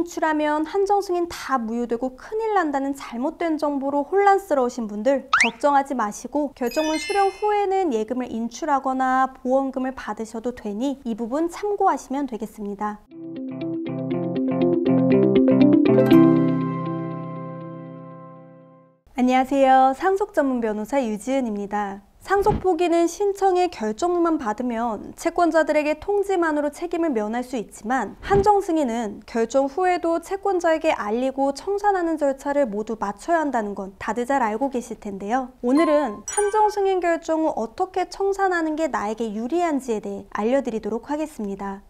인출하면 한정승인 다 무효되고 큰일 난다는 잘못된 정보로 혼란스러우신 분들 걱정하지 마시고 결정문 수령 후에는 예금을 인출하거나 보험금을 받으셔도 되니 이 부분 참고하시면 되겠습니다. 안녕하세요. 상속 전문 변호사 유지은입니다. 상속 포기는 신청의 결정문만 받으면 채권자들에게 통지만으로 책임을 면할 수 있지만 한정 승인은 결정 후에도 채권자에게 알리고 청산하는 절차를 모두 마쳐야 한다는 건 다들 잘 알고 계실 텐데요. 오늘은 한정 승인 결정 후 어떻게 청산하는 게 나에게 유리한지에 대해 알려드리도록 하겠습니다.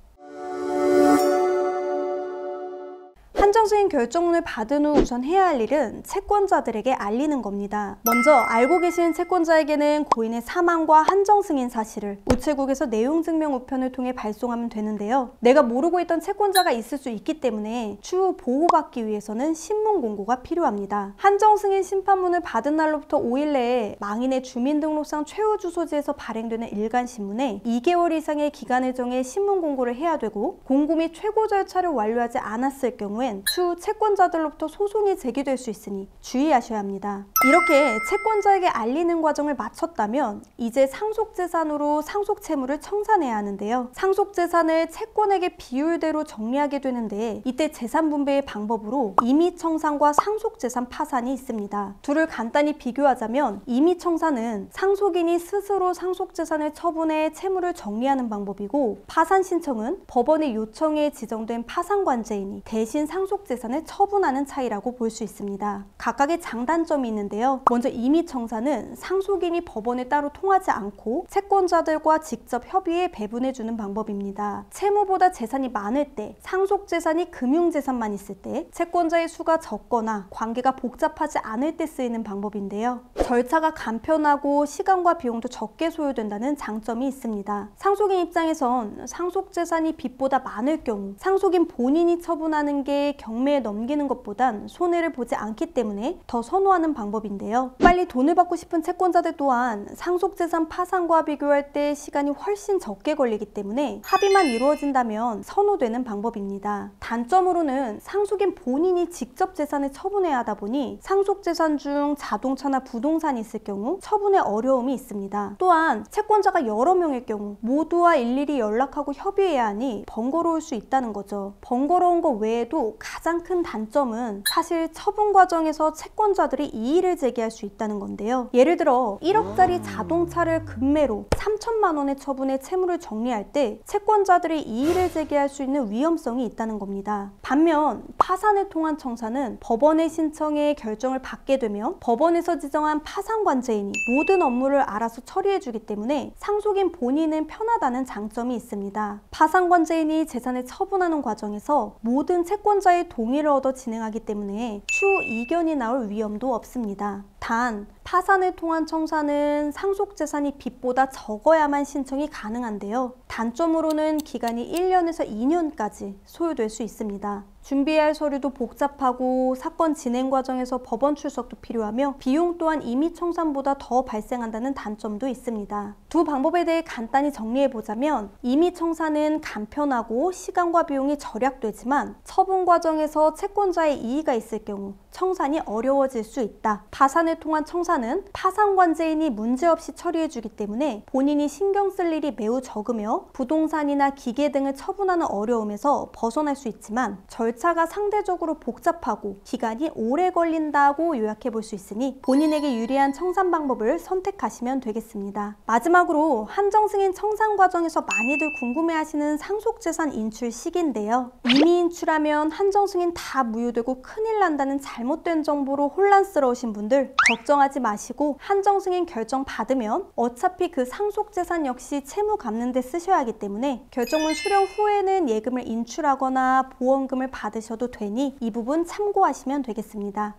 한정승인 결정문을 받은 후 우선 해야 할 일은 채권자들에게 알리는 겁니다. 먼저 알고 계신 채권자에게는 고인의 사망과 한정승인 사실을 우체국에서 내용증명 우편을 통해 발송하면 되는데요. 내가 모르고 있던 채권자가 있을 수 있기 때문에 추후 보호받기 위해서는 신문 공고가 필요합니다. 한정승인 심판문을 받은 날로부터 5일 내에 망인의 주민등록상 최후 주소지에서 발행되는 일간신문에 2개월 이상의 기간을 정해 신문 공고를 해야 되고 공고 및 최고 절차를 완료하지 않았을 경우엔 추후 채권자들로부터 소송이 제기될 수 있으니 주의하셔야 합니다. 이렇게 채권자에게 알리는 과정을 마쳤다면 이제 상속재산으로 상속채무를 청산해야 하는데요. 상속재산을 채권에게 비율대로 정리하게 되는데 이때 재산분배의 방법으로 임의청산과 상속재산 파산이 있습니다. 둘을 간단히 비교하자면 임의청산은 상속인이 스스로 상속재산을 처분해 채무를 정리하는 방법이고 파산신청은 법원의 요청에 지정된 파산관제인이 대신 상속재산을 처분하는 차이라고 볼 수 있습니다. 각각의 장단점이 있는데요. 먼저 임의청산은 상속인이 법원에 따로 통하지 않고 채권자들과 직접 협의해 배분해주는 방법입니다. 채무보다 재산이 많을 때, 상속재산이 금융재산만 있을 때, 채권자의 수가 적거나 관계가 복잡하지 않을 때 쓰이는 방법인데요. 절차가 간편하고 시간과 비용도 적게 소요된다는 장점이 있습니다. 상속인 입장에선 상속재산이 빚보다 많을 경우 상속인 본인이 처분하는 게 경매에 넘기는 것보단 손해를 보지 않기 때문에 더 선호하는 방법인데요. 빨리 돈을 받고 싶은 채권자들 또한 상속재산 파산과 비교할 때 시간이 훨씬 적게 걸리기 때문에 합의만 이루어진다면 선호되는 방법입니다. 단점으로는 상속인 본인이 직접 재산을 처분해야 하다 보니 상속재산 중 자동차나 부동산이 있을 경우 처분에 어려움이 있습니다. 또한 채권자가 여러 명일 경우 모두와 일일이 연락하고 협의해야 하니 번거로울 수 있다는 거죠. 번거로운 것 외에도 가장 큰 단점은 사실 처분 과정에서 채권자들이 이의를 제기할 수 있다는 건데요. 예를 들어 1억짜리 자동차를 금매로 3천만 원에 처분해 채무를 정리할 때 채권자들이 이의를 제기할 수 있는 위험성이 있다는 겁니다. 반면 파산을 통한 청산은 법원의 신청에 결정을 받게 되면 법원에서 지정한 파산관제인이 모든 업무를 알아서 처리해주기 때문에 상속인 본인은 편하다는 장점이 있습니다. 파산관제인이 재산을 처분하는 과정에서 모든 채권자의 동의를 얻어 진행하기 때문에 추후 이견이 나올 위험도 없습니다. 단, 파산을 통한 청산은 상속재산이 빚보다 적어야만 신청이 가능한데요. 단점으로는 기간이 1년에서 2년까지 소요될 수 있습니다. 준비해야 할 서류도 복잡하고 사건 진행 과정에서 법원 출석도 필요하며 비용 또한 임의청산보다 더 발생한다는 단점도 있습니다. 두 방법에 대해 간단히 정리해보자면 임의청산은 간편하고 시간과 비용이 절약되지만 처분 과정에서 채권자의 이의가 있을 경우 청산이 어려워질 수 있다. 파산을 통한 청산은 파산관제인이 문제없이 처리해주기 때문에 본인이 신경 쓸 일이 매우 적으며 부동산이나 기계 등을 처분하는 어려움에서 벗어날 수 있지만 절차가 상대적으로 복잡하고 기간이 오래 걸린다고 요약해 볼 수 있으니 본인에게 유리한 청산 방법을 선택하시면 되겠습니다. 마지막으로 한정승인 청산 과정에서 많이들 궁금해하시는 상속재산 인출 시기인데요. 이미 인출하면 한정승인 다 무효되고 큰일 난다는 잘못된 정보로 혼란스러우신 분들 걱정하지 마시고 한정승인 결정 받으면 어차피 그 상속재산 역시 채무 갚는 데 쓰셔야 하기 때문에 결정문 수령 후에는 예금을 인출하거나 보험금을 받으셔도 되니 이 부분 참고하시면 되겠습니다.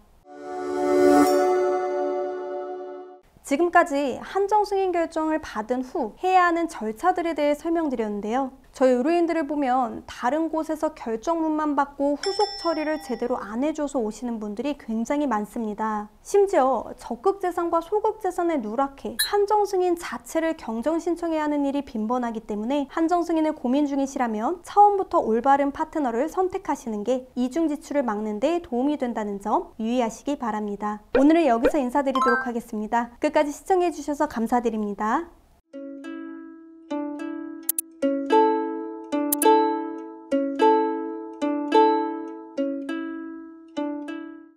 지금까지 한정승인 결정을 받은 후 해야 하는 절차들에 대해 설명드렸는데요. 저희 의뢰인들을 보면 다른 곳에서 결정문만 받고 후속 처리를 제대로 안 해줘서 오시는 분들이 굉장히 많습니다. 심지어 적극재산과 소극재산에 누락해 한정승인 자체를 경정 신청해야 하는 일이 빈번하기 때문에 한정승인을 고민 중이시라면 처음부터 올바른 파트너를 선택하시는 게 이중지출을 막는 데 도움이 된다는 점 유의하시기 바랍니다. 오늘은 여기서 인사드리도록 하겠습니다. 끝까지 시청해주셔서 감사드립니다.